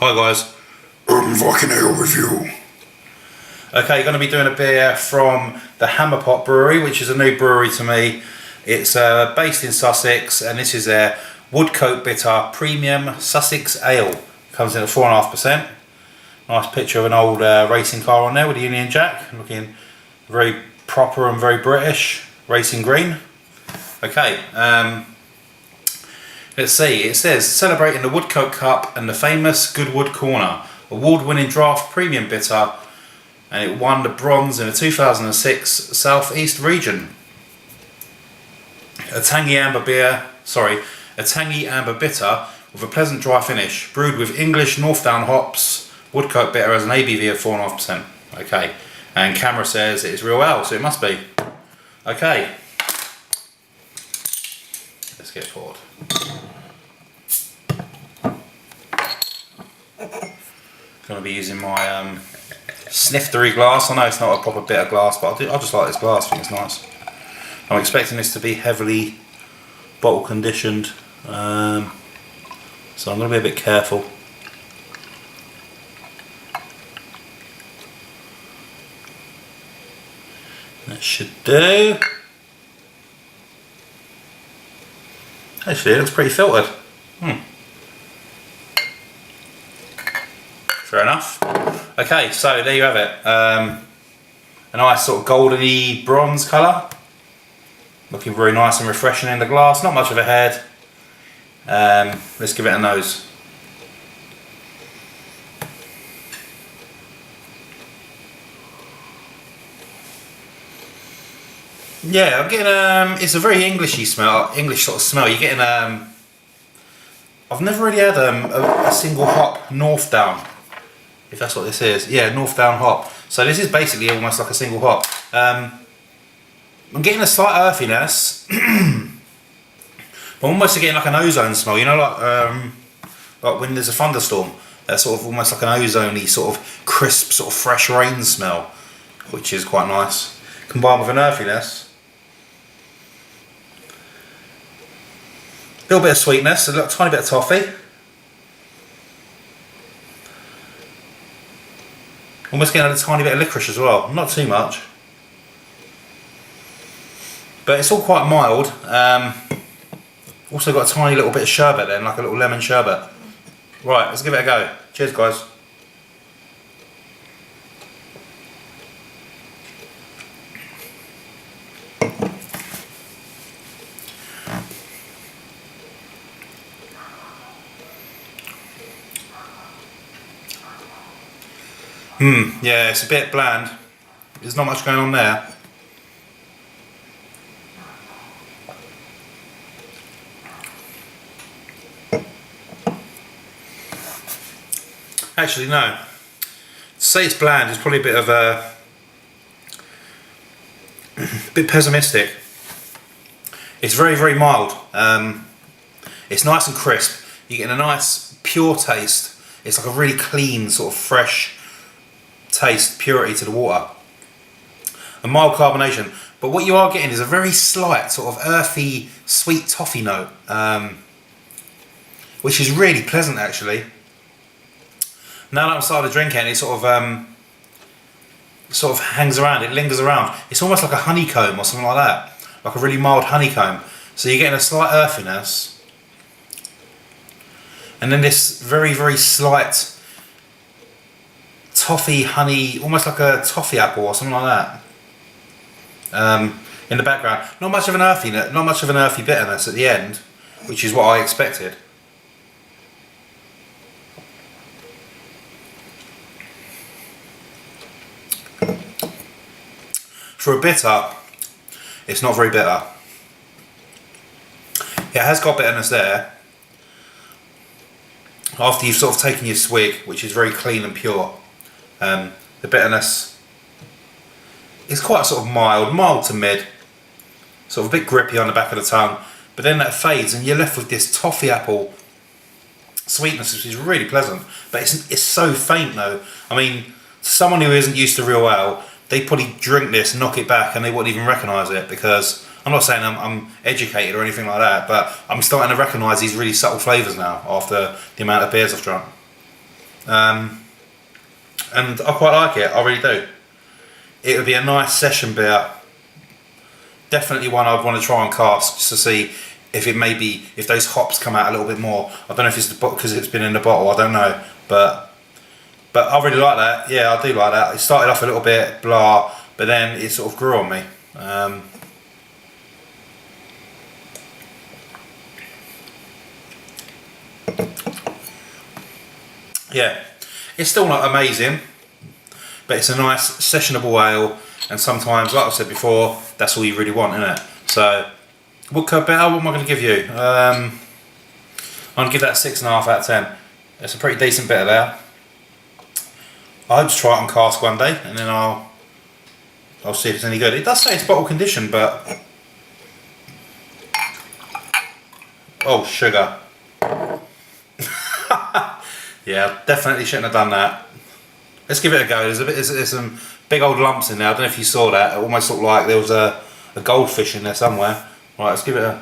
Hi guys, Viking Ale review. okay, you're going to be doing a beer from the Hammerpot Brewery, which is a new brewery to me. It's based in Sussex, and this is their Woodcote Bitter Premium Sussex Ale. Comes in at 4.5%. Nice picture of an old racing car on there with a Union Jack, looking very proper and very British, racing green. Okay, let's see, it says, celebrating the Woodcote Cup and the famous Goodwood Corner, award-winning draft premium bitter, and it won the bronze in the 2006 South East region. A tangy amber bitter with a pleasant dry finish, brewed with English Northdown hops. Woodcote bitter has an ABV of 4.5%. Okay, and camera says it is real ale, so it must be. Okay, let's get poured. Going to be using my sniftery glass. I know it's not a proper bitter glass, but I just like this glass. I think it's nice. I'm expecting this to be heavily bottle conditioned, so I'm going to be a bit careful. That should do. Actually, it looks pretty filtered. Fair enough. Okay, so there you have it. A nice sort of goldeny bronze colour. Looking very nice and refreshing in the glass. Not much of a head. Let's give it a nose. Yeah, I'm getting it's a very Englishy smell, English sort of smell. You're getting I've never really had a single hop Northdown, if that's what this is. Yeah, Northdown hop. So this is basically almost like a single hop. I'm getting a slight earthiness, but I'm almost getting like an ozone smell. You know, like when there's a thunderstorm. That's sort of almost like an ozone-y sort of crisp, sort of fresh rain smell, which is quite nice. Combined with an earthiness. A little bit of sweetness, a little tiny bit of toffee. Almost getting a tiny bit of licorice as well, not too much. But it's all quite mild. Also got a tiny little bit of sherbet then, like a little lemon sherbet. Right, let's give it a go. Cheers guys. Yeah, it's a bit bland. There's not much going on there. Actually, no. To say it's bland is probably a bit of a bit pessimistic. It's very, very mild. It's nice and crisp. You get a nice pure taste. It's like a really clean, sort of fresh taste, purity to the water. A mild carbonation. But what you are getting is a very slight, sort of earthy, sweet toffee note, which is really pleasant actually. Now that I'm started drinking, it sort of hangs around, it lingers around. It's almost like a honeycomb or something like that. Like a really mild honeycomb. So you're getting a slight earthiness. And then this very, very slight toffee, honey, almost like a toffee apple or something like that. In the background. Not much of an earthy bitterness at the end, which is what I expected. For a bitter, it's not very bitter. It has got bitterness there. After you've sort of taken your swig, which is very clean and pure, the bitterness is quite sort of mild to mid, sort of a bit grippy on the back of the tongue, but then that fades and you're left with this toffee apple sweetness, which is really pleasant, but it's so faint though. I mean, to someone who isn't used to real ale, they probably drink this, knock it back, and they wouldn't even recognise it, because I'm not saying I'm educated or anything like that, but I'm starting to recognise these really subtle flavours now after the amount of beers I've drunk. and I quite like it. I really do. It would be a nice session beer. Definitely one I'd want to try and cask just to see if it maybe if those hops come out a little bit more. I don't know if it's because it's been in the bottle. I don't know, but I really like that. Yeah, I do like that. It started off a little bit blah, but then it sort of grew on me. Yeah, it's still not amazing, but it's a nice sessionable ale, and sometimes, like I said before, that's all you really want, isn't it? So, Woodcote beer, what am I going to give you? I'm going to give that 6.5 out of 10. It's a pretty decent bit of there. I hope to try it on cask one day, and then I'll see if it's any good. It does say it's bottle conditioned, but oh, sugar. Yeah, definitely shouldn't have done that. Let's give it a go. There's some big old lumps in there. I don't know if you saw that. It almost looked like there was a goldfish in there somewhere. Right, let's give it a...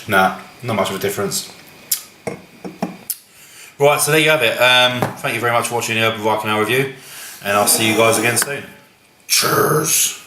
Nah, not much of a difference. Right, so there you have it. Thank you very much for watching the Urban Viking Ale review, and I'll see you guys again soon. Cheers.